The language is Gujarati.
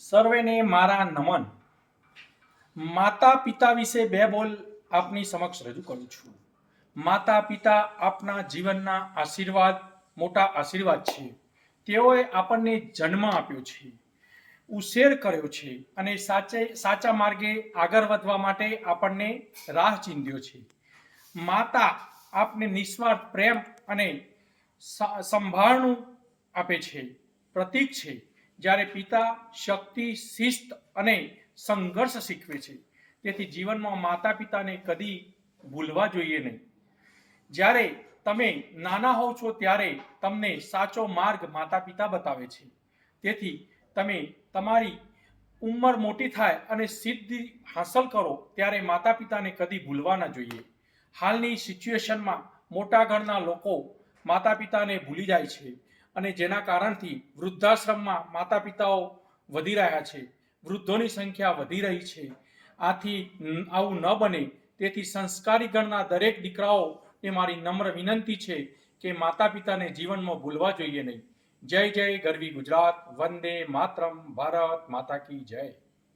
સર્વેને મારા નમન. માતા પિતા વિશે બે બોલ આપની સમક્ષ રજૂ કરું છું. માતા પિતા આપના જીવનના આશીર્વાદ, મોટા આશીર્વાદ છે. તેઓએ આપણને જન્મ આપ્યો છે, ઉછેર કર્યો છે અને સાચા માર્ગે આગળ વધવા માટે આપણને રાહ ચીંધ્યો છે. માતા આપને નિસ્વાર્થ પ્રેમ અને સંભાળનું આપે છે, પ્રતીક છે. જ્યારે પિતા શક્તિ, શિસ્ત અને સંઘર્ષ શીખવે છે. તેથી જીવનમાં માતા પિતાને કદી ભૂલવા જોઈએ નહીં. જ્યારે તમે નાના હોવ છો ત્યારે તમને સાચો માર્ગ માતા પિતા બતાવે છે. તેથી તમે તમારી ઉંમર મોટી થાય અને સિદ્ધિ હાંસલ કરો ત્યારે માતા પિતાને કદી ભૂલવા ન જોઈએ. હાલની સિચ્યુએશનમાં મોટા ઘરના લોકો માતા પિતાને ભૂલી જાય છે અને જેના કારણથી વૃદ્ધાશ્રમમાં માતા પિતાઓ વધી રહ્યા છે, વૃદ્ધોની સંખ્યા વધી રહી છે. આથી આવું ન બને તેથી સંસ્કારી ગણના દરેક દીકરાઓને મારી નમ્ર વિનંતી છે કે માતા પિતાને જીવનમાં ભૂલવા જોઈએ નહીં. જય જય ગરવી ગુજરાત. વંદે માતરમ. ભારત માતા કી જય.